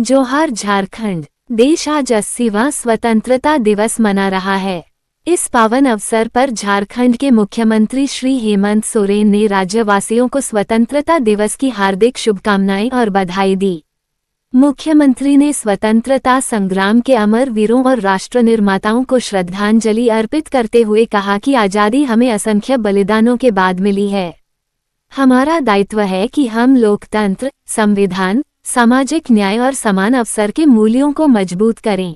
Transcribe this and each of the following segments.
जोहार झारखंड। देश आज 80वां स्वतंत्रता दिवस मना रहा है। इस पावन अवसर पर झारखंड के मुख्यमंत्री श्री हेमंत सोरेन ने राज्यवासियों को स्वतंत्रता दिवस की हार्दिक शुभकामनाएं और बधाई दी। मुख्यमंत्री ने स्वतंत्रता संग्राम के अमर वीरों और राष्ट्र निर्माताओं को श्रद्धांजलि अर्पित करते हुए कहा कि आज़ादी हमें असंख्य बलिदानों के बाद मिली है। हमारा दायित्व है कि हम लोकतंत्र, संविधान, सामाजिक न्याय और समान अवसर के मूल्यों को मजबूत करें।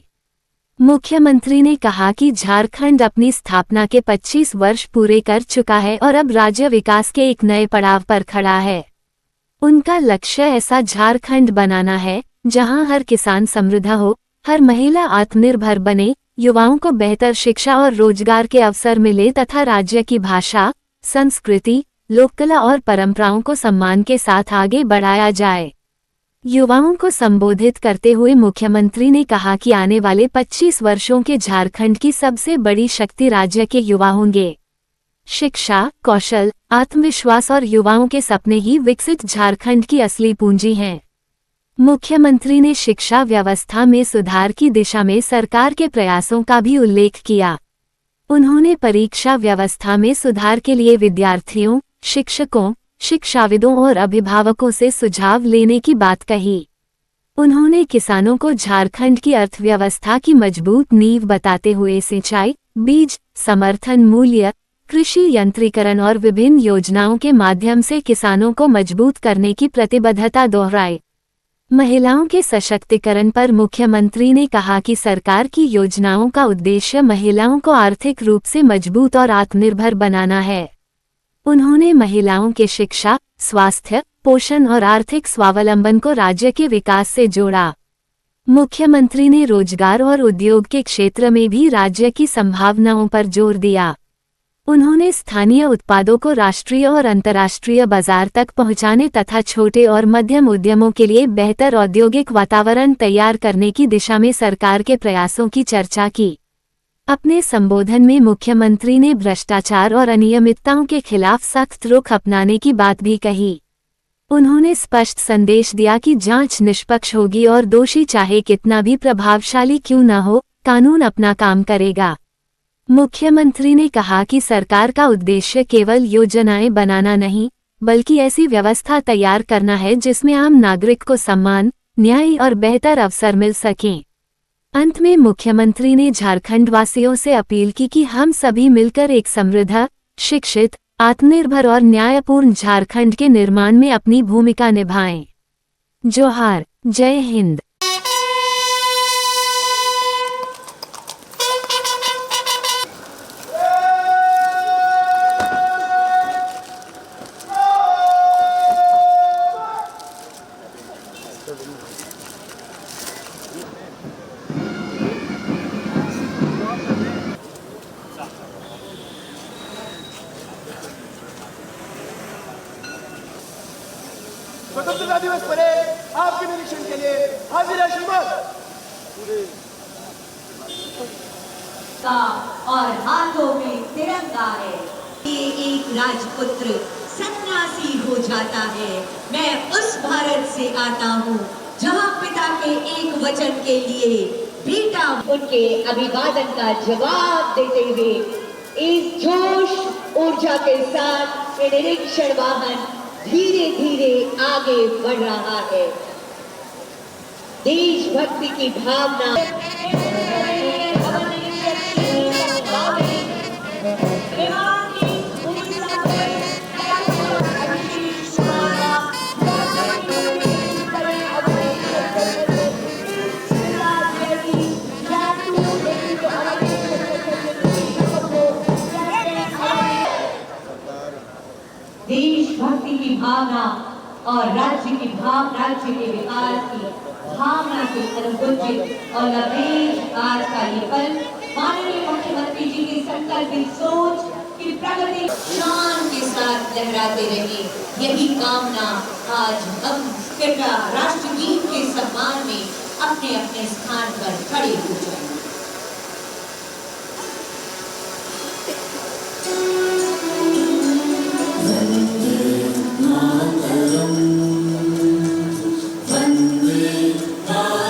मुख्यमंत्री ने कहा कि झारखंड अपनी स्थापना के 25 वर्ष पूरे कर चुका है और अब राज्य विकास के एक नए पड़ाव पर खड़ा है। उनका लक्ष्य ऐसा झारखंड बनाना है जहां हर किसान समृद्ध हो, हर महिला आत्मनिर्भर बने, युवाओं को बेहतर शिक्षा और रोजगार के अवसर मिले तथा राज्य की भाषा, संस्कृति, लोककला और परंपराओं को सम्मान के साथ आगे बढ़ाया जाए। युवाओं को संबोधित करते हुए मुख्यमंत्री ने कहा कि आने वाले 25 वर्षों के झारखंड की सबसे बड़ी शक्ति राज्य के युवा होंगे। शिक्षा, कौशल, आत्मविश्वास और युवाओं के सपने ही विकसित झारखंड की असली पूंजी हैं। मुख्यमंत्री ने शिक्षा व्यवस्था में सुधार की दिशा में सरकार के प्रयासों का भी उल्लेख किया। उन्होंने परीक्षा व्यवस्था में सुधार के लिए विद्यार्थियों, शिक्षकों, शिक्षाविदों और अभिभावकों से सुझाव लेने की बात कही। उन्होंने किसानों को झारखंड की अर्थव्यवस्था की मजबूत नींव बताते हुए सिंचाई, बीज, समर्थन मूल्य, कृषि यंत्रीकरण और विभिन्न योजनाओं के माध्यम से किसानों को मजबूत करने की प्रतिबद्धता दोहराई। महिलाओं के सशक्तिकरण पर मुख्यमंत्री ने कहा कि सरकार की योजनाओं का उद्देश्य महिलाओं को आर्थिक रूप से मजबूत और आत्मनिर्भर बनाना है। उन्होंने महिलाओं के शिक्षा, स्वास्थ्य, पोषण और आर्थिक स्वावलंबन को राज्य के विकास से जोड़ा। मुख्यमंत्री ने रोजगार और उद्योग के क्षेत्र में भी राज्य की संभावनाओं पर जोर दिया। उन्होंने स्थानीय उत्पादों को राष्ट्रीय और अंतर्राष्ट्रीय बाजार तक पहुंचाने तथा छोटे और मध्यम उद्यमों के लिए बेहतर औद्योगिक वातावरण तैयार करने की दिशा में सरकार के प्रयासों की चर्चा की। अपने संबोधन में मुख्यमंत्री ने भ्रष्टाचार और अनियमितताओं के खिलाफ सख्त रुख अपनाने की बात भी कही। उन्होंने स्पष्ट संदेश दिया कि जांच निष्पक्ष होगी और दोषी चाहे कितना भी प्रभावशाली क्यों न हो, कानून अपना काम करेगा। मुख्यमंत्री ने कहा कि सरकार का उद्देश्य केवल योजनाएं बनाना नहीं, बल्कि ऐसी व्यवस्था तैयार करना है जिसमें आम नागरिक को सम्मान, न्याय और बेहतर अवसर मिल सकें। अंत में मुख्यमंत्री ने झारखंड वासियों से अपील की कि हम सभी मिलकर एक समृद्ध, शिक्षित, आत्मनिर्भर और न्यायपूर्ण झारखंड के निर्माण में अपनी भूमिका निभाएं। जोहार, जय हिंद। स्वतंत्रता दिवस परेड आपके निरीक्षण के लिए हाजिर है श्रीमान। और हाथों में तिरंगा है। ये एक राजपुत्र सन्यासी हो जाता है। मैं उस भारत से आता हूँ जहाँ पिता के एक वचन के लिए बेटा उनके अभिवादन का जवाब देते हुए इस जोश ऊर्जा के साथ ये निरीक्षण वाहन धीरे धीरे आगे बढ़ रहा है। देशभक्ति की भावना देशभक्ति की भावना और राज्य के विकास की भावना से अनुबंधित और अभेद आज का ये पल माननीय मुख्यमंत्री जी की संकल्पित सोच की प्रगति शान के साथ लहराते रहे, यही कामना आज हम कृपया राष्ट्रगीत के सम्मान में अपने अपने स्थान पर खड़े हो जाए। वंदे मातरम, वंदे मातरम।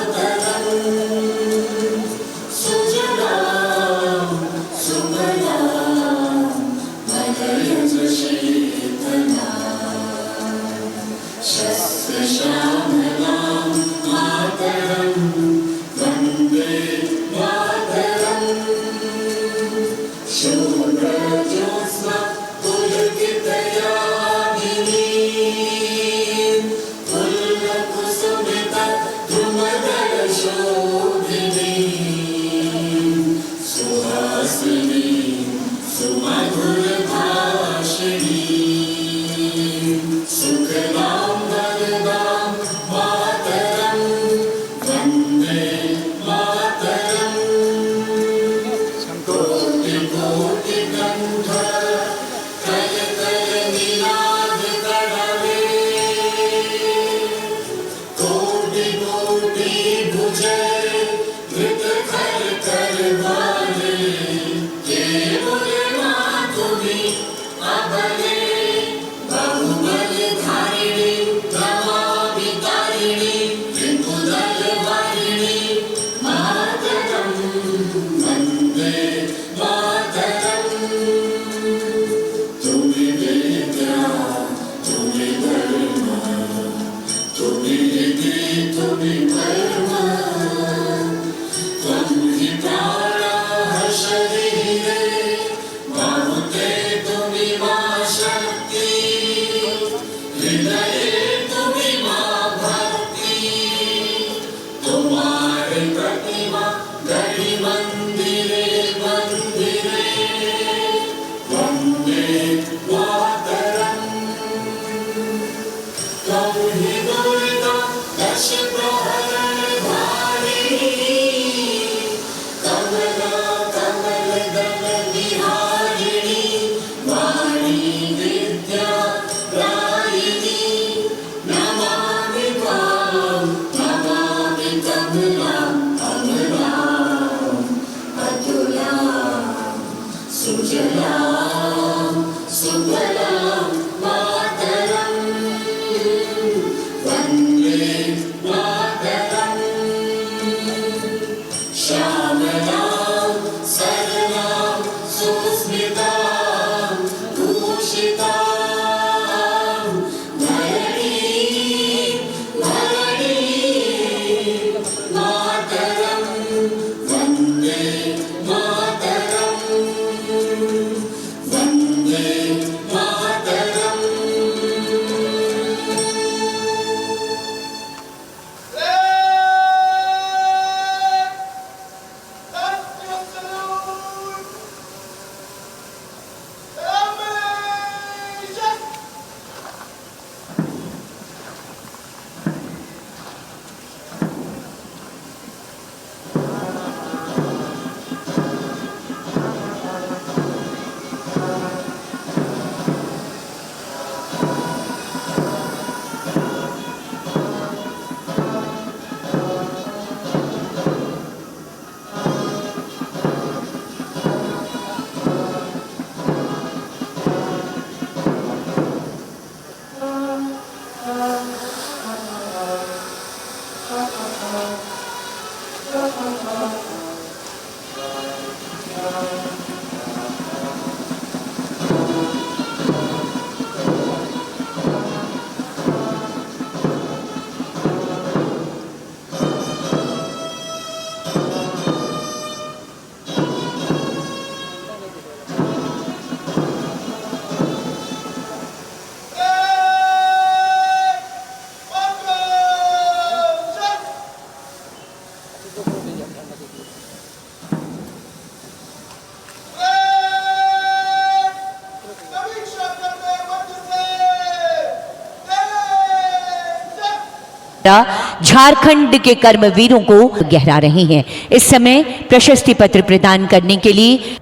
झारखंड के कर्मवीरों को गहरा रहे हैं। इस समय प्रशस्ति पत्र प्रदान करने के लिए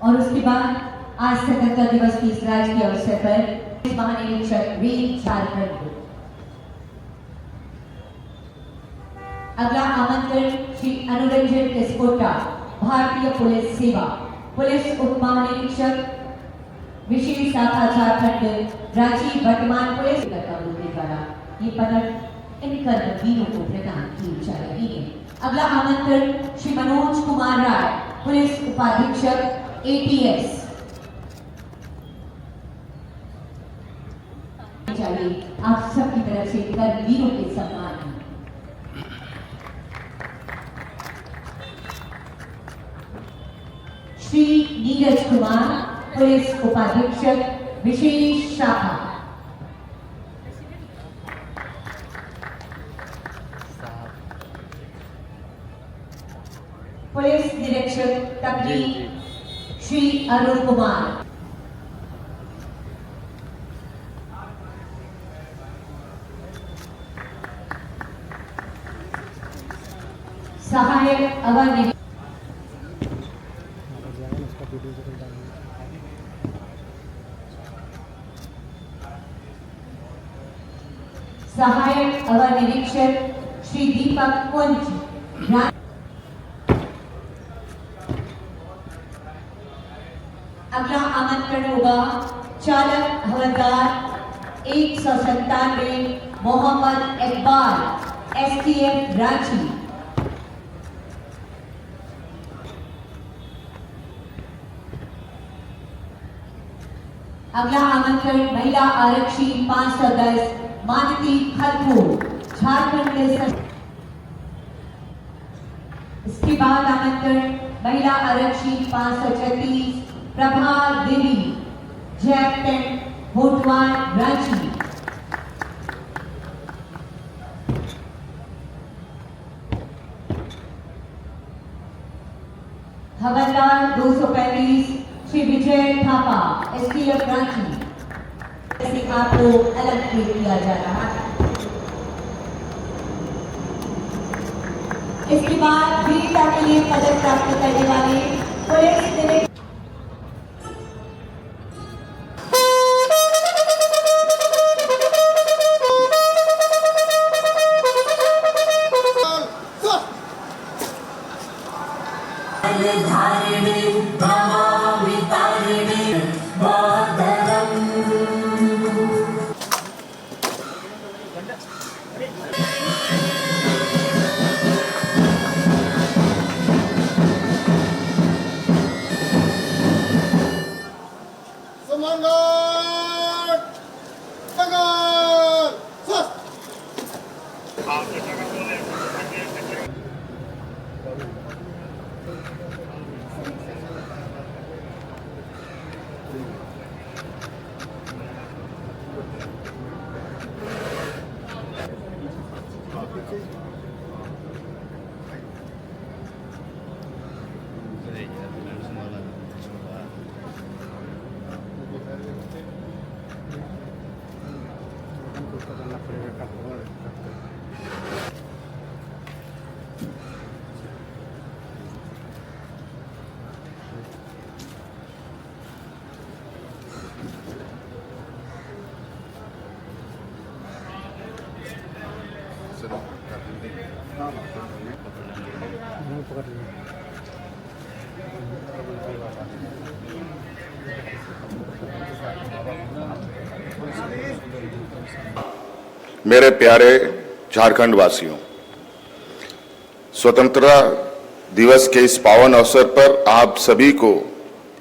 और उसके बाद आज स्वतंत्रता दिवस की इस राजकीय अवसर पर महानिरीक्षक रेल झारखंड, अगला आमंत्रण श्री अनुरंजन किस्पोटा, भारतीय पुलिस सेवा, पुलिस उप महानिरीक्षक विशेष शाखा झारखंड रांची, वर्तमान पुलिस कर्मचारियों के द्वारा ये पदक इन कर्मवीरों को प्रदान किए जा रहे हैं। अगला आमंत्रण श्री मनोज कुमार राय, पुलिस उपाधीक्षक ATS, चाहिए आप सबकी तरफ से कर्मवीरों के सम्मान। श्री नीरज कुमार, पुलिस उपाधीक्षक विशेष शाखा पुलिस निरीक्षक तकनीक श्री अरुण कुमार, सहायक अवर निरीक्षक श्री दीपक कुंज, अगला आमंत्रण होगा चालक हवलदार 197 मोहम्मद इकबाल एसटीएफ रांची। अगला आमंत्रण महिला आरक्षी 510 मानती खलखो झारखंड के। इसके बाद आमंत्रण महिला आरक्षी 536 प्रभा देवी जैक्टेंट होटवार रांची। हवलदार 235 श्री विजय थापा एसटीएफ रांची। ऐसे आपको अलग किया जा रहा है। इसके बाद वीरता के लिए पदक प्राप्त करने वाले पुलिस निरीक्षक मेरे प्यारे झारखंड वासियों, स्वतंत्रता दिवस के इस पावन अवसर पर आप सभी को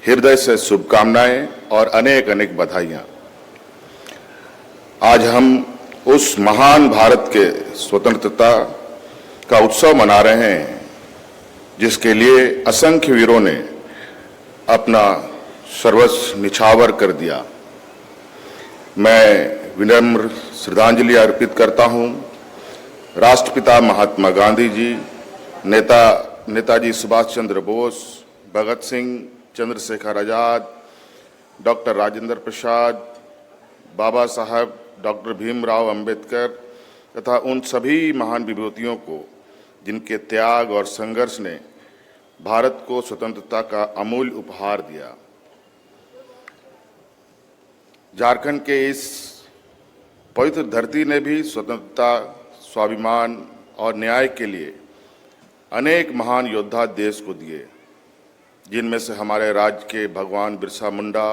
हृदय से शुभकामनाएं और अनेक अनेक बधाइयां। आज हम उस महान भारत के स्वतंत्रता का उत्सव मना रहे हैं जिसके लिए असंख्य वीरों ने अपना सर्वस्व निछावर कर दिया। मैं विनम्र श्रद्धांजलि अर्पित करता हूं राष्ट्रपिता महात्मा गांधी जी, नेताजी सुभाष चंद्र बोस, भगत सिंह, चंद्रशेखर आजाद, डॉक्टर राजेंद्र प्रसाद, बाबा साहब डॉक्टर भीमराव अंबेडकर तथा उन सभी महान विभूतियों को जिनके त्याग और संघर्ष ने भारत को स्वतंत्रता का अमूल्य उपहार दिया। झारखंड के इस पवित्र धरती ने भी स्वतंत्रता, स्वाभिमान और न्याय के लिए अनेक महान योद्धा देश को दिए, जिनमें से हमारे राज्य के भगवान बिरसा मुंडा,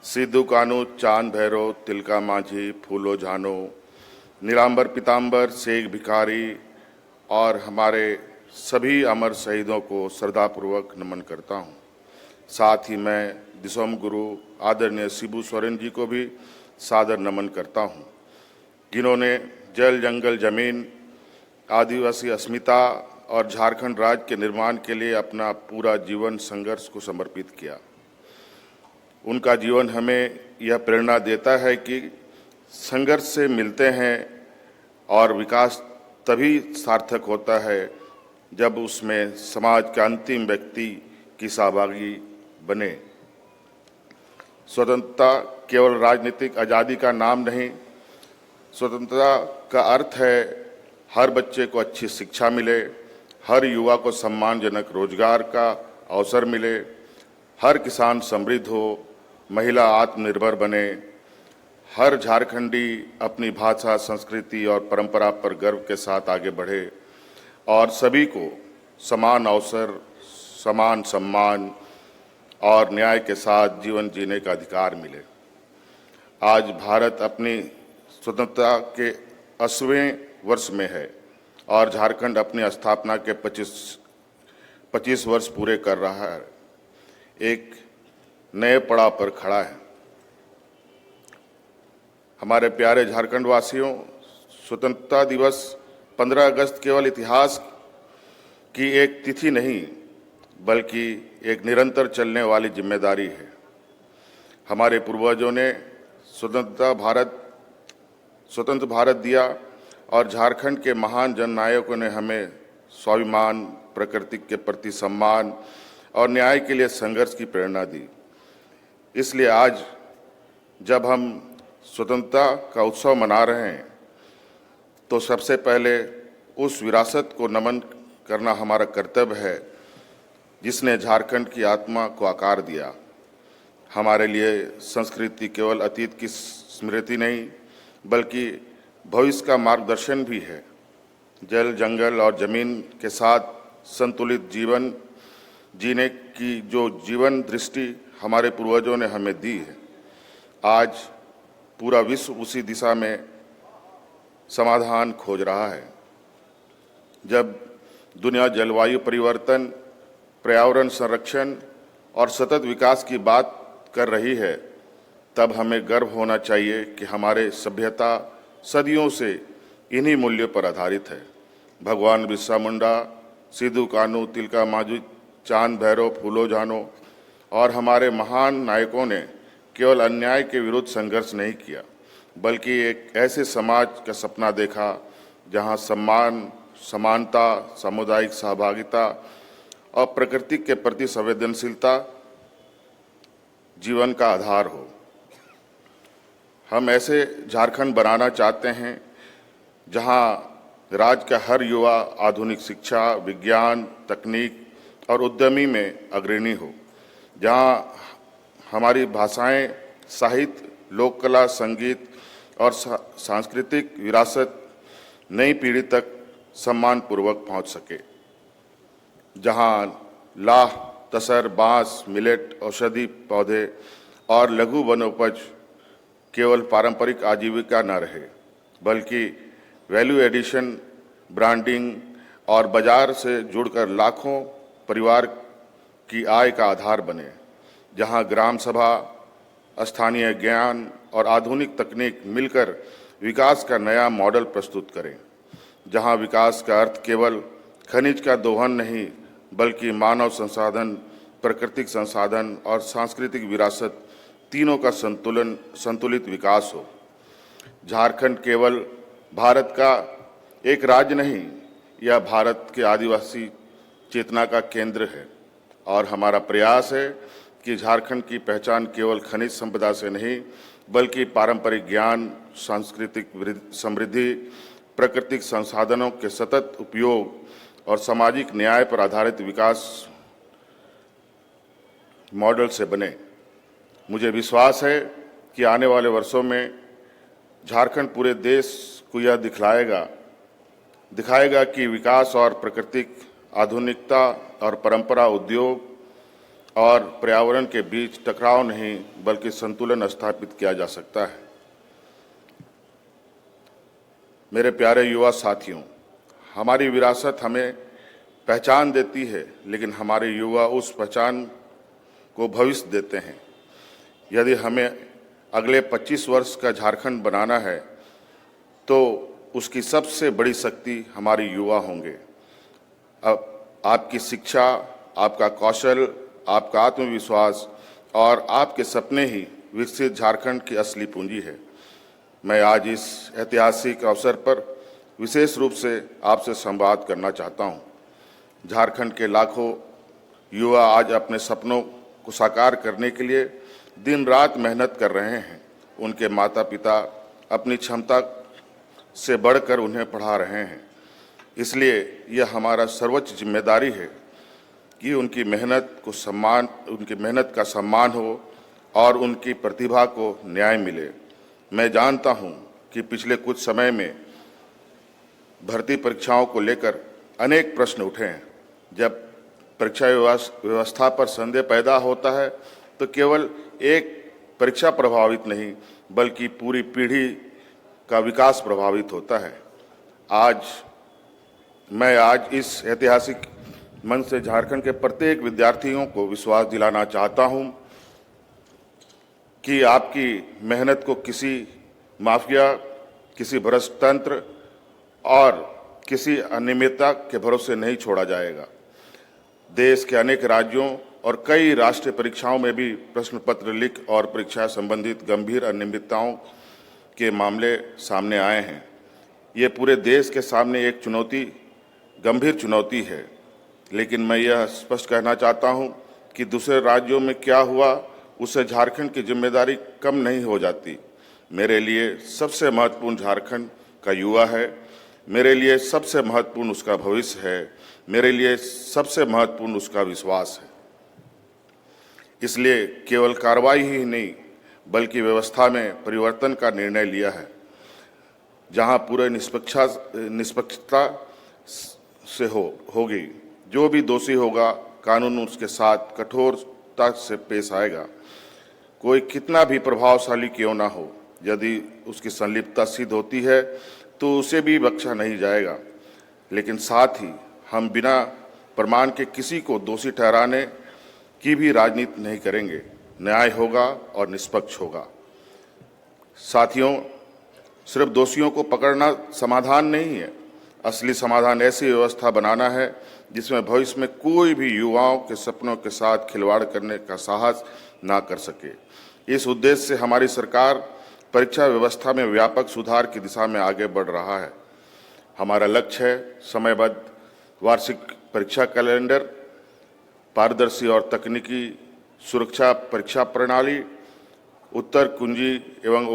सिद्धू कानू, चांद भैरव, तिलका मांझी, फूलो झानो, नीलांबर पीताम्बर, शेख भिखारी और हमारे सभी अमर शहीदों को श्रद्धापूर्वक नमन करता हूं। साथ ही मैं दिसोम गुरु आदरणीय शिबू सोरेन जी को भी सादर नमन करता हूं, जिन्होंने जल, जंगल, जमीन, आदिवासी अस्मिता और झारखंड राज्य के निर्माण के लिए अपना पूरा जीवन संघर्ष को समर्पित किया। उनका जीवन हमें यह प्रेरणा देता है कि संघर्ष से मिलते हैं और विकास तभी सार्थक होता है जब उसमें समाज का अंतिम व्यक्ति की सहभागी बने। स्वतंत्रता केवल राजनीतिक आज़ादी का नाम नहीं, स्वतंत्रता का अर्थ है हर बच्चे को अच्छी शिक्षा मिले, हर युवा को सम्मानजनक रोजगार का अवसर मिले, हर किसान समृद्ध हो, महिला आत्मनिर्भर बने, हर झारखंडी अपनी भाषा, संस्कृति और परंपरा पर गर्व के साथ आगे बढ़े और सभी को समान अवसर, समान सम्मान और न्याय के साथ जीवन जीने का अधिकार मिले। आज भारत अपनी स्वतंत्रता के 80वें वर्ष में है और झारखंड अपनी स्थापना के 25 वर्ष पूरे कर रहा है, एक नए पड़ाव पर खड़ा है। हमारे प्यारे झारखंड वासियों, स्वतंत्रता दिवस 15 अगस्त केवल इतिहास की एक तिथि नहीं बल्कि एक निरंतर चलने वाली जिम्मेदारी है। हमारे पूर्वजों ने स्वतंत्र भारत दिया और झारखंड के महान जननायकों ने हमें स्वाभिमान, प्रकृति के प्रति सम्मान और न्याय के लिए संघर्ष की प्रेरणा दी। इसलिए आज जब हम स्वतंत्रता का उत्सव मना रहे हैं तो सबसे पहले उस विरासत को नमन करना हमारा कर्तव्य है जिसने झारखंड की आत्मा को आकार दिया। हमारे लिए संस्कृति केवल अतीत की स्मृति नहीं बल्कि भविष्य का मार्गदर्शन भी है। जल, जंगल और जमीन के साथ संतुलित जीवन जीने की जो जीवन दृष्टि हमारे पूर्वजों ने हमें दी है, आज पूरा विश्व उसी दिशा में समाधान खोज रहा है। जब दुनिया जलवायु परिवर्तन, पर्यावरण संरक्षण और सतत विकास की बात कर रही है, तब हमें गर्व होना चाहिए कि हमारे सभ्यता सदियों से इन्हीं मूल्यों पर आधारित है। भगवान बिरसा मुंडा, सिद्धू कान्हू, तिलका मांझी, चांद भैरव, फूलो जानो और हमारे महान नायकों ने केवल अन्याय के विरुद्ध संघर्ष नहीं किया बल्कि एक ऐसे समाज का सपना देखा जहां सम्मान, समानता, सामुदायिक सहभागिता और प्रकृति के प्रति संवेदनशीलता जीवन का आधार हो। हम ऐसे झारखंड बनाना चाहते हैं जहां राज्य का हर युवा आधुनिक शिक्षा, विज्ञान, तकनीक और उद्यमी में अग्रणी हो, जहां हमारी भाषाएं, साहित्य, लोक कला, संगीत और सांस्कृतिक विरासत नई पीढ़ी तक सम्मानपूर्वक पहुंच सके, जहां लाह, तसर, बांस, मिलेट, औषधि पौधे और लघु वनोपज केवल पारंपरिक आजीविका न रहे बल्कि वैल्यू एडिशन, ब्रांडिंग और बाजार से जुड़कर लाखों परिवार की आय का आधार बने, जहां ग्राम सभा, स्थानीय ज्ञान और आधुनिक तकनीक मिलकर विकास का नया मॉडल प्रस्तुत करें, जहां विकास का अर्थ केवल खनिज का दोहन नहीं बल्कि मानव संसाधन, प्राकृतिक संसाधन और सांस्कृतिक विरासत तीनों का संतुलित विकास हो। झारखंड केवल भारत का एक राज्य नहीं, यह भारत के आदिवासी चेतना का केंद्र है और हमारा प्रयास है कि झारखंड की पहचान केवल खनिज संपदा से नहीं बल्कि पारंपरिक ज्ञान, सांस्कृतिक समृद्धि, प्राकृतिक संसाधनों के सतत उपयोग और सामाजिक न्याय पर आधारित विकास मॉडल से बने। मुझे विश्वास है कि आने वाले वर्षों में झारखंड पूरे देश को यह दिखाएगा कि विकास और प्राकृतिक आधुनिकता और परंपरा, उद्योग और पर्यावरण के बीच टकराव नहीं बल्कि संतुलन स्थापित किया जा सकता है। मेरे प्यारे युवा साथियों, हमारी विरासत हमें पहचान देती है लेकिन हमारे युवा उस पहचान को भविष्य देते हैं। यदि हमें अगले 25 वर्ष का झारखंड बनाना है तो उसकी सबसे बड़ी शक्ति हमारे युवा होंगे। अब आपकी शिक्षा, आपका कौशल, आपका आत्मविश्वास और आपके सपने ही विकसित झारखंड की असली पूंजी है। मैं आज इस ऐतिहासिक अवसर पर विशेष रूप से आपसे संवाद करना चाहता हूं। झारखंड के लाखों युवा आज अपने सपनों को साकार करने के लिए दिन रात मेहनत कर रहे हैं। उनके माता पिता अपनी क्षमता से बढ़कर उन्हें पढ़ा रहे हैं। इसलिए यह हमारा सर्वोच्च जिम्मेदारी है कि उनकी मेहनत का सम्मान हो और उनकी प्रतिभा को न्याय मिले। मैं जानता हूं कि पिछले कुछ समय में भर्ती परीक्षाओं को लेकर अनेक प्रश्न उठे हैं। जब परीक्षा व्यवस्था पर संदेह पैदा होता है तो केवल एक परीक्षा प्रभावित नहीं बल्कि पूरी पीढ़ी का विकास प्रभावित होता है। मैं आज इस ऐतिहासिक मंच से झारखंड के प्रत्येक विद्यार्थियों को विश्वास दिलाना चाहता हूं कि आपकी मेहनत को किसी माफिया, किसी भ्रष्ट तंत्र और किसी अनियमितता के भरोसे नहीं छोड़ा जाएगा। देश के अनेक राज्यों और कई राष्ट्रीय परीक्षाओं में भी प्रश्न पत्र लीक और परीक्षा संबंधित गंभीर अनियमितताओं के मामले सामने आए हैं। ये पूरे देश के सामने एक गंभीर चुनौती है। लेकिन मैं यह स्पष्ट कहना चाहता हूं कि दूसरे राज्यों में क्या हुआ उससे झारखंड की जिम्मेदारी कम नहीं हो जाती। मेरे लिए सबसे महत्वपूर्ण झारखंड का युवा है। मेरे लिए सबसे महत्वपूर्ण उसका भविष्य है। मेरे लिए सबसे महत्वपूर्ण उसका विश्वास है। इसलिए केवल कार्रवाई ही नहीं बल्कि व्यवस्था में परिवर्तन का निर्णय लिया है, जहां पूरे निष्पक्षता से होगी। जो भी दोषी होगा कानून उसके साथ कठोरता से पेश आएगा। कोई कितना भी प्रभावशाली क्यों ना हो, यदि उसकी संलिप्तता सिद्ध होती है तो उसे भी बख्शा नहीं जाएगा। लेकिन साथ ही हम बिना प्रमाण के किसी को दोषी ठहराने की भी राजनीति नहीं करेंगे। न्याय होगा और निष्पक्ष होगा। साथियों, सिर्फ दोषियों को पकड़ना समाधान नहीं है। असली समाधान ऐसी व्यवस्था बनाना है जिसमें भविष्य में कोई भी युवाओं के सपनों के साथ खिलवाड़ करने का साहस ना कर सके। इस उद्देश्य से हमारी सरकार परीक्षा व्यवस्था में व्यापक सुधार की दिशा में आगे बढ़ रहा है। हमारा लक्ष्य है समयबद्ध वार्षिक परीक्षा कैलेंडर, पारदर्शी और तकनीकी सुरक्षा परीक्षा प्रणाली, उत्तर कुंजी एवं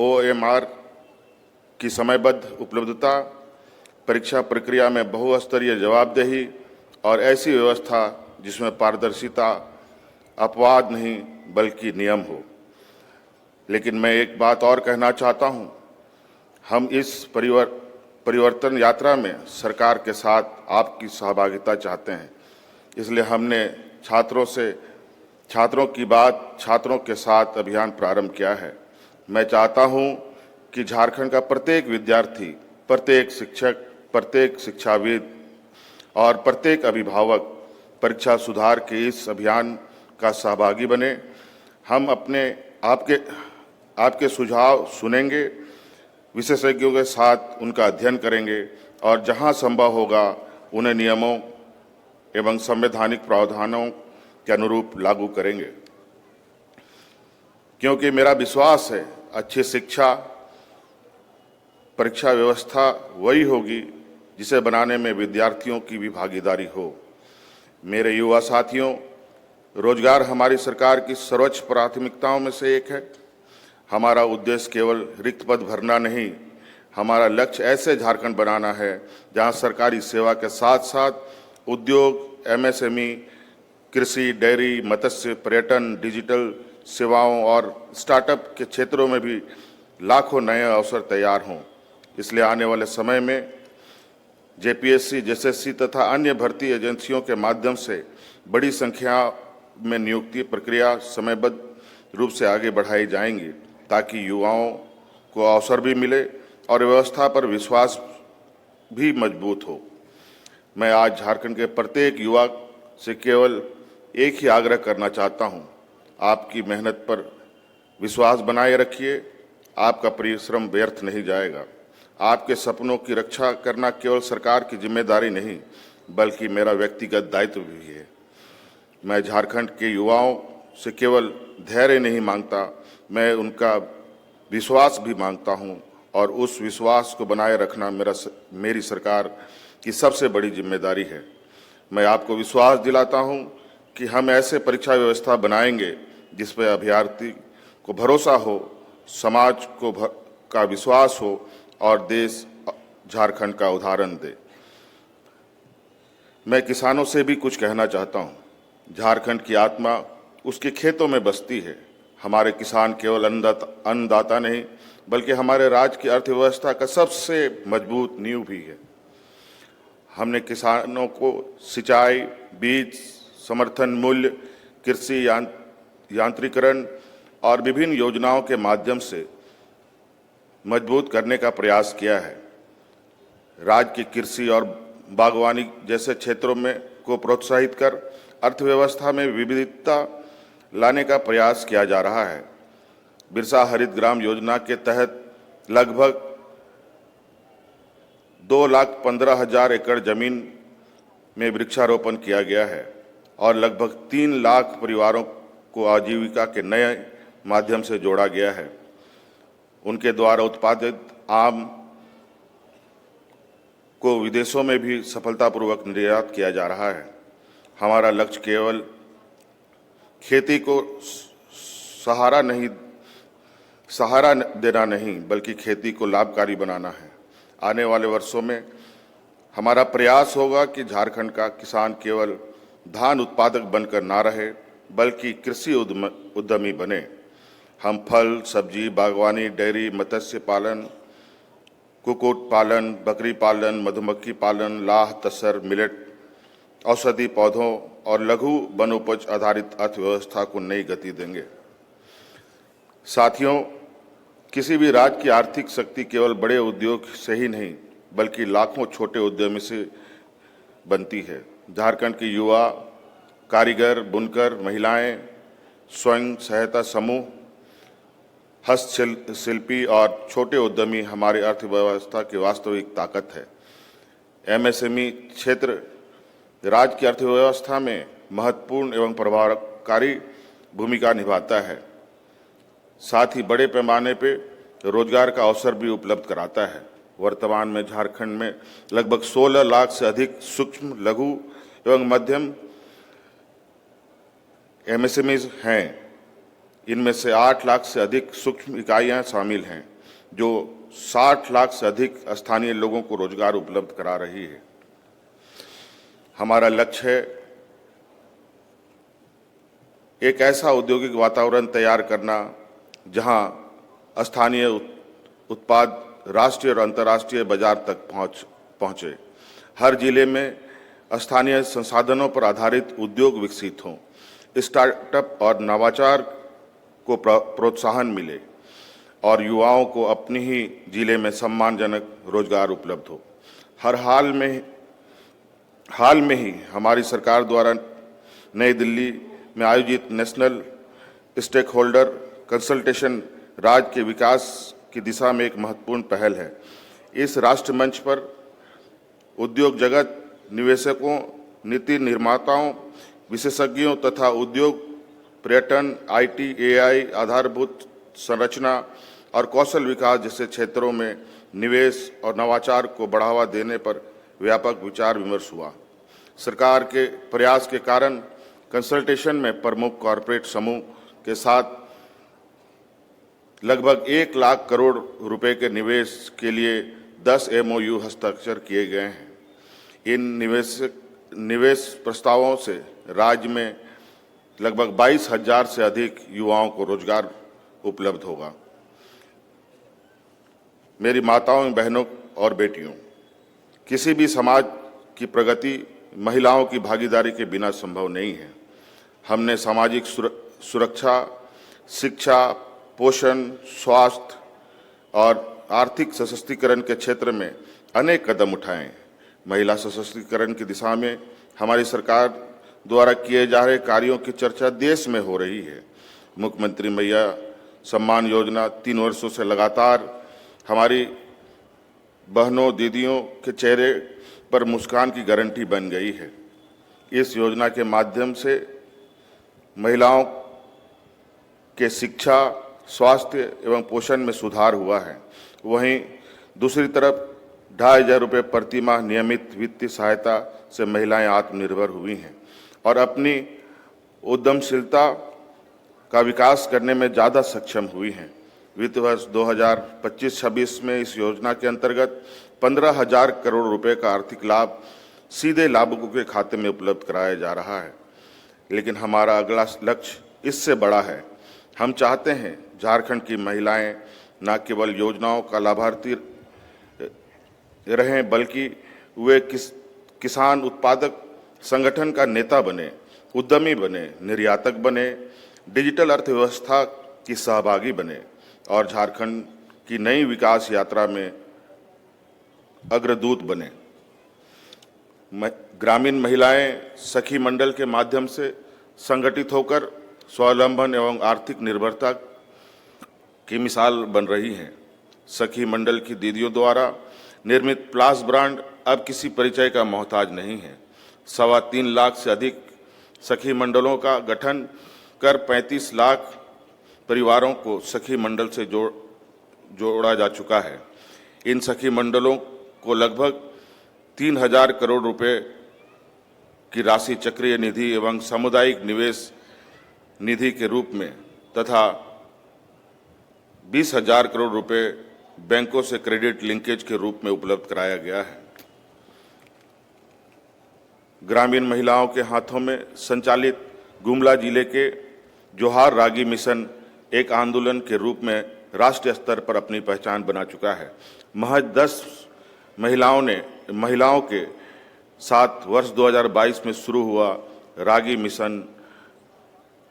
OMR की समयबद्ध उपलब्धता, परीक्षा प्रक्रिया में बहुस्तरीय जवाबदेही और ऐसी व्यवस्था जिसमें पारदर्शिता अपवाद नहीं बल्कि नियम हो। लेकिन मैं एक बात और कहना चाहता हूं, हम इस परिवर्तन यात्रा में सरकार के साथ आपकी सहभागिता चाहते हैं। इसलिए हमने छात्रों के साथ अभियान प्रारंभ किया है। मैं चाहता हूं कि झारखंड का प्रत्येक विद्यार्थी, प्रत्येक शिक्षक, प्रत्येक शिक्षाविद और प्रत्येक अभिभावक परीक्षा सुधार के इस अभियान का सहभागी बने। हम आपके सुझाव सुनेंगे, विशेषज्ञों के साथ उनका अध्ययन करेंगे और जहां संभव होगा उन्हें नियमों एवं संवैधानिक प्रावधानों के अनुरूप लागू करेंगे। क्योंकि मेरा विश्वास है अच्छी शिक्षा परीक्षा व्यवस्था वही होगी जिसे बनाने में विद्यार्थियों की भी भागीदारी हो। मेरे युवा साथियों, रोजगार हमारी सरकार की सर्वोच्च प्राथमिकताओं में से एक है। हमारा उद्देश्य केवल रिक्त पद भरना नहीं, हमारा लक्ष्य ऐसे झारखंड बनाना है जहां सरकारी सेवा के साथ साथ उद्योग, MSME, कृषि, डेयरी, मत्स्य, पर्यटन, डिजिटल सेवाओं और स्टार्टअप के क्षेत्रों में भी लाखों नए अवसर तैयार हों। इसलिए आने वाले समय में JPSC, SSC तथा अन्य भर्ती एजेंसियों के माध्यम से बड़ी संख्या में नियुक्ति प्रक्रिया समयबद्ध रूप से आगे बढ़ाई जाएंगी ताकि युवाओं को अवसर भी मिले और व्यवस्था पर विश्वास भी मजबूत हो। मैं आज झारखंड के प्रत्येक युवा से केवल एक ही आग्रह करना चाहता हूं, आपकी मेहनत पर विश्वास बनाए रखिए। आपका परिश्रम व्यर्थ नहीं जाएगा। आपके सपनों की रक्षा करना केवल सरकार की जिम्मेदारी नहीं बल्कि मेरा व्यक्तिगत दायित्व भी है। मैं झारखंड के युवाओं से केवल धैर्य नहीं मांगता, मैं उनका विश्वास भी मांगता हूं और उस विश्वास को बनाए रखना मेरी सरकार की सबसे बड़ी जिम्मेदारी है। मैं आपको विश्वास दिलाता हूं कि हम ऐसे परीक्षा व्यवस्था बनाएंगे जिस पर अभ्यर्थी को भरोसा हो, समाज को का विश्वास हो और देश झारखंड का उदाहरण दे। मैं किसानों से भी कुछ कहना चाहता हूं। झारखंड की आत्मा उसके खेतों में बसती है। हमारे किसान केवल अन्नदाता नहीं बल्कि हमारे राज्य की अर्थव्यवस्था का सबसे मजबूत नींव भी है। हमने किसानों को सिंचाई, बीज, समर्थन मूल्य, कृषि यांत्रिकरण और विभिन्न योजनाओं के माध्यम से मजबूत करने का प्रयास किया है। राज्य की कृषि और बागवानी जैसे क्षेत्रों में को प्रोत्साहित कर अर्थव्यवस्था में विविधता लाने का प्रयास किया जा रहा है। बिरसा हरित ग्राम योजना के तहत लगभग 2,15,000 एकड़ जमीन में वृक्षारोपण किया गया है और लगभग 3 लाख परिवारों को आजीविका के नए माध्यम से जोड़ा गया है। उनके द्वारा उत्पादित आम को विदेशों में भी सफलतापूर्वक निर्यात किया जा रहा है। हमारा लक्ष्य केवल खेती को सहारा देना नहीं बल्कि खेती को लाभकारी बनाना है। आने वाले वर्षों में हमारा प्रयास होगा कि झारखंड का किसान केवल धान उत्पादक बनकर ना रहे बल्कि कृषि उद्यमी बने। हम फल, सब्जी, बागवानी, डेयरी, मत्स्य पालन, कुक्कुट पालन, बकरी पालन, मधुमक्खी पालन, लाह, तसर, मिलेट, औषधि पौधों और लघु वनोपज आधारित अर्थव्यवस्था को नई गति देंगे। साथियों, किसी भी राज्य की आर्थिक शक्ति केवल बड़े उद्योग से ही नहीं बल्कि लाखों छोटे उद्यमी से बनती है। झारखंड के युवा, कारीगर, बुनकर, महिलाएं, स्वयं सहायता समूह, हस्तशिल्पी और छोटे उद्यमी हमारी अर्थव्यवस्था की वास्तविक ताकत है। एमएसएमई क्षेत्र राज्य की अर्थव्यवस्था में महत्वपूर्ण एवं प्रभावकारी भूमिका निभाता है। साथ ही बड़े पैमाने पर रोजगार का अवसर भी उपलब्ध कराता है। वर्तमान में झारखंड में लगभग 16 लाख से अधिक सूक्ष्म, लघु एवं मध्यम एमएसएमईज हैं। इनमें से 8 लाख से अधिक सूक्ष्म इकाइयां शामिल हैं जो 60 लाख से अधिक स्थानीय लोगों को रोजगार उपलब्ध करा रही है। हमारा लक्ष्य है एक ऐसा औद्योगिक वातावरण तैयार करना जहां स्थानीय उत्पाद राष्ट्रीय और अंतर्राष्ट्रीय बाजार तक पहुंचे। हर जिले में स्थानीय संसाधनों पर आधारित उद्योग विकसित हों, स्टार्टअप और नवाचार को प्रोत्साहन मिले और युवाओं को अपने ही जिले में सम्मानजनक रोजगार उपलब्ध हो। हाल में ही हमारी सरकार द्वारा नई दिल्ली में आयोजित नेशनल स्टेक होल्डर कंसल्टेशन राज्य के विकास की दिशा में एक महत्वपूर्ण पहल है। इस राष्ट्र मंच पर उद्योग जगत, निवेशकों, नीति निर्माताओं, विशेषज्ञों तथा उद्योग, पर्यटन, आईटी, एआई, आधारभूत संरचना और कौशल विकास जैसे क्षेत्रों में निवेश और नवाचार को बढ़ावा देने पर व्यापक विचार विमर्श हुआ। सरकार के प्रयास के कारण कंसल्टेशन में प्रमुख कॉरपोरेट समूह के साथ लगभग 1 लाख करोड़ रुपए के निवेश के लिए 10 MOU हस्ताक्षर किए गए हैं। इन निवेश प्रस्तावों से राज्य में लगभग 22,000 से अधिक युवाओं को रोजगार उपलब्ध होगा। मेरी माताओं, बहनों और बेटियों, किसी भी समाज की प्रगति महिलाओं की भागीदारी के बिना संभव नहीं है। हमने सामाजिक सुरक्षा, शिक्षा, पोषण, स्वास्थ्य और आर्थिक सशक्तिकरण के क्षेत्र में अनेक कदम उठाए। महिला सशक्तिकरण की दिशा में हमारी सरकार द्वारा किए जा रहे कार्यों की चर्चा देश में हो रही है। मुख्यमंत्री मैया सम्मान योजना 3 वर्षों से लगातार हमारी बहनों, दीदियों के चेहरे पर मुस्कान की गारंटी बन गई है। इस योजना के माध्यम से महिलाओं के शिक्षा, स्वास्थ्य एवं पोषण में सुधार हुआ है। वहीं दूसरी तरफ 2,500 रुपये प्रति माह नियमित वित्तीय सहायता से महिलाएं आत्मनिर्भर हुई हैं और अपनी उद्यमशीलता का विकास करने में ज़्यादा सक्षम हुई हैं। वित्त वर्ष 2025-26 में इस योजना के अंतर्गत 15,000 करोड़ रुपए का आर्थिक लाभ सीधे लाभुकों के खाते में उपलब्ध कराया जा रहा है। लेकिन हमारा अगला लक्ष्य इससे बड़ा है। हम चाहते हैं झारखंड की महिलाएं न केवल योजनाओं का लाभार्थी रहें, बल्कि वे किसान उत्पादक संगठन का नेता बने, उद्यमी बने, निर्यातक बने, डिजिटल अर्थव्यवस्था की सहभागी बने और झारखंड की नई विकास यात्रा में अग्रदूत बने। ग्रामीण महिलाएं सखी मंडल के माध्यम से संगठित होकर स्वावलंबन एवं आर्थिक निर्भरता की मिसाल बन रही हैं। सखी मंडल की दीदियों द्वारा निर्मित प्लास ब्रांड अब किसी परिचय का मोहताज नहीं है। 3.25 लाख से अधिक सखी मंडलों का गठन कर 35 लाख परिवारों को सखी मंडल से जोड़ा जा चुका है। इन सखी मंडलों को लगभग 3,000 करोड़ रुपए की राशि चक्रीय निधि एवं सामुदायिक निवेश निधि के रूप में तथा 20,000 करोड़ रुपए बैंकों से क्रेडिट लिंकेज के रूप में उपलब्ध कराया गया है। ग्रामीण महिलाओं के हाथों में संचालित गुमला जिले के जोहार रागी मिशन एक आंदोलन के रूप में राष्ट्रीय स्तर पर अपनी पहचान बना चुका है। महज 10 महिलाओं के साथ वर्ष 2022 में शुरू हुआ रागी मिशन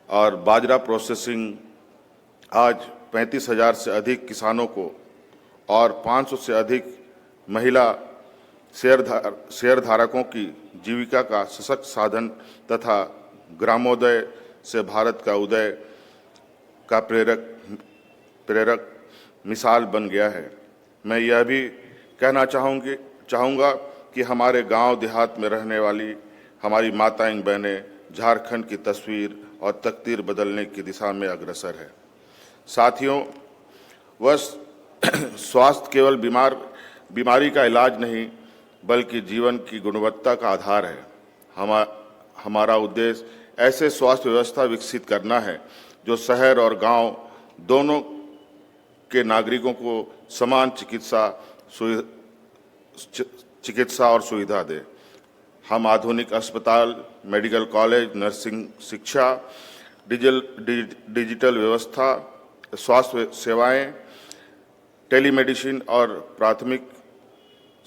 और बाजरा प्रोसेसिंग आज 35,000 से अधिक किसानों को और 500 से अधिक महिला शेयरधारकों की जीविका का सशक्त साधन तथा ग्रामोदय से भारत का उदय का प्रेरक मिसाल बन गया है। मैं यह भी कहना चाहूँगा कि हमारे गांव देहात में रहने वाली हमारी माताएं बहनें झारखंड की तस्वीर और तकदीर बदलने की दिशा में अग्रसर है। साथियों, स्वास्थ्य केवल बीमारी का इलाज नहीं बल्कि जीवन की गुणवत्ता का आधार है। हमारा उद्देश्य ऐसे स्वास्थ्य व्यवस्था विकसित करना है जो शहर और गांव दोनों के नागरिकों को समान चिकित्सा और सुविधा दे। हम आधुनिक अस्पताल, मेडिकल कॉलेज, नर्सिंग शिक्षा, डिजिटल व्यवस्था, स्वास्थ्य सेवाएं, टेलीमेडिसिन और प्राथमिक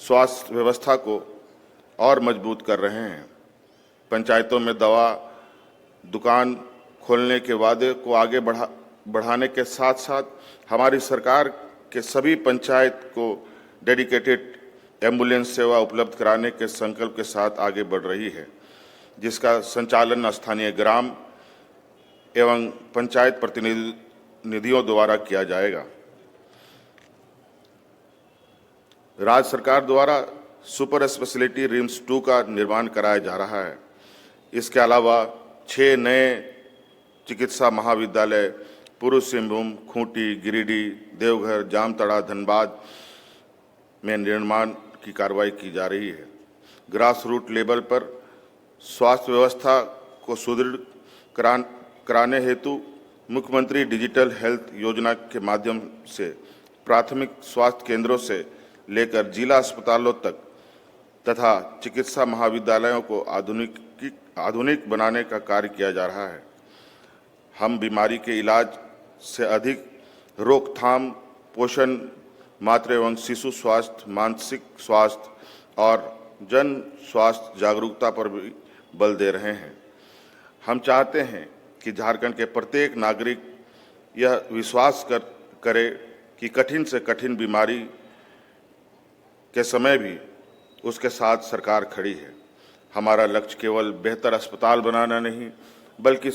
स्वास्थ्य व्यवस्था को और मजबूत कर रहे हैं। पंचायतों में दवा दुकान खोलने के वादे को आगे बढ़ाने के साथ साथ हमारी सरकार के सभी पंचायत को डेडिकेटेड एम्बुलेंस सेवा उपलब्ध कराने के संकल्प के साथ आगे बढ़ रही है, जिसका संचालन स्थानीय ग्राम एवं पंचायत प्रतिनिधियों द्वारा किया जाएगा। राज्य सरकार द्वारा सुपर स्पेशलिटी रिम्स 2 का निर्माण कराया जा रहा है। इसके अलावा 6 नए चिकित्सा महाविद्यालय पूर्व सिंहभूम, खूंटी, गिरिडीह, देवघर, जामताड़ा, धनबाद में निर्माण की कार्रवाई की जा रही है। ग्रास रूट लेवल पर स्वास्थ्य व्यवस्था को सुदृढ़ कराने हेतु मुख्यमंत्री डिजिटल हेल्थ योजना के माध्यम से प्राथमिक स्वास्थ्य केंद्रों से लेकर जिला अस्पतालों तक तथा चिकित्सा महाविद्यालयों को आधुनिक बनाने का कार्य किया जा रहा है। हम बीमारी के इलाज से अधिक रोकथाम, पोषण, मातृ एवं शिशु स्वास्थ्य, मानसिक स्वास्थ्य और जन स्वास्थ्य जागरूकता पर भी बल दे रहे हैं। हम चाहते हैं कि झारखंड के प्रत्येक नागरिक यह विश्वास करे कि कठिन से कठिन बीमारी के समय भी उसके साथ सरकार खड़ी है। हमारा लक्ष्य केवल बेहतर अस्पताल बनाना नहीं बल्कि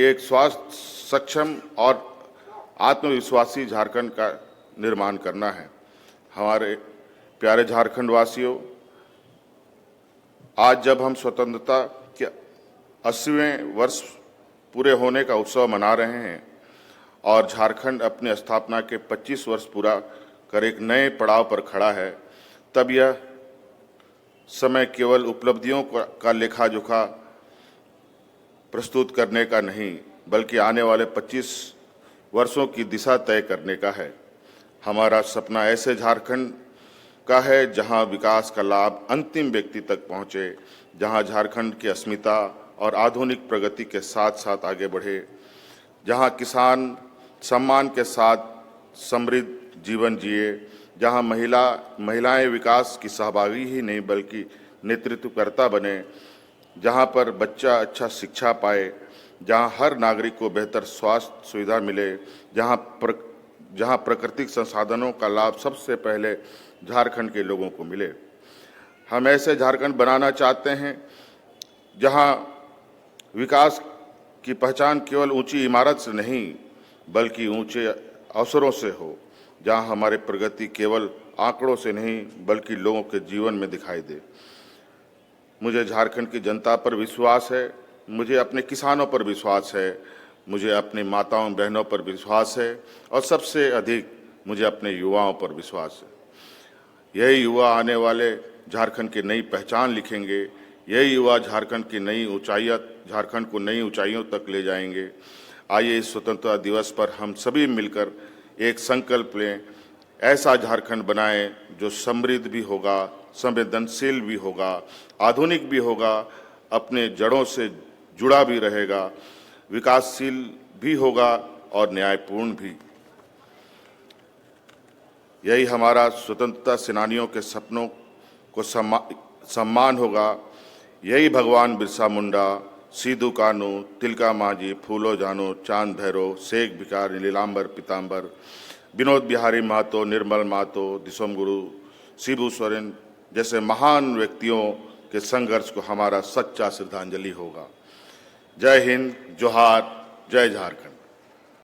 एक स्वास्थ्य सक्षम और आत्मविश्वासी झारखंड का निर्माण करना है। हमारे प्यारे झारखंड वासियों, आज जब हम स्वतंत्रता के 80वें वर्ष पूरे होने का उत्सव मना रहे हैं और झारखंड अपने स्थापना के 25 वर्ष पूरा कर एक नए पड़ाव पर खड़ा है, तब यह समय केवल उपलब्धियों का लेखा जोखा प्रस्तुत करने का नहीं, बल्कि आने वाले 25 वर्षों की दिशा तय करने का है। हमारा सपना ऐसे झारखंड का है जहां विकास का लाभ अंतिम व्यक्ति तक पहुंचे, जहां झारखंड की अस्मिता और आधुनिक प्रगति के साथ साथ आगे बढ़े, जहां किसान सम्मान के साथ समृद्ध जीवन जिए, जहां महिलाएं विकास की सहभागी ही नहीं बल्कि नेतृत्वकर्ता बने, जहां पर बच्चा अच्छा शिक्षा पाए, जहां हर नागरिक को बेहतर स्वास्थ्य सुविधा मिले, जहां प्राकृतिक संसाधनों का लाभ सबसे पहले झारखंड के लोगों को मिले। हम ऐसे झारखंड बनाना चाहते हैं जहां विकास की पहचान केवल ऊंची इमारत से नहीं बल्कि ऊंचे अवसरों से हो, जहां हमारी प्रगति केवल आंकड़ों से नहीं बल्कि लोगों के जीवन में दिखाई दे। मुझे झारखंड की जनता पर विश्वास है, मुझे अपने किसानों पर विश्वास है, मुझे अपनी माताओं बहनों पर विश्वास है और सबसे अधिक मुझे अपने युवाओं पर विश्वास है। यही युवा आने वाले झारखंड की नई पहचान लिखेंगे, यही युवा झारखंड को नई ऊंचाइयों तक ले जाएंगे। आइए इस स्वतंत्रता दिवस पर हम सभी मिलकर एक संकल्प लें, ऐसा झारखंड बनाएं जो समृद्ध भी होगा, संवेदनशील भी होगा, आधुनिक भी होगा, अपने जड़ों से जुड़ा भी रहेगा, विकासशील भी होगा और न्यायपूर्ण भी। यही हमारा स्वतंत्रता सेनानियों के सपनों को सम्मान होगा। यही भगवान बिरसा मुंडा, सीधू कानू, तिलका मांझी, फूलो जानो, चांद भैरव, शेख भिखारी, नीलांबर पीताम्बर, विनोद बिहारी महतो, निर्मल महतो, दिसोम गुरु, शिबू सोरेन जैसे महान व्यक्तियों के संघर्ष को हमारा सच्चा श्रद्धांजलि होगा। जय हिंद, जोहार, जय झारखंड।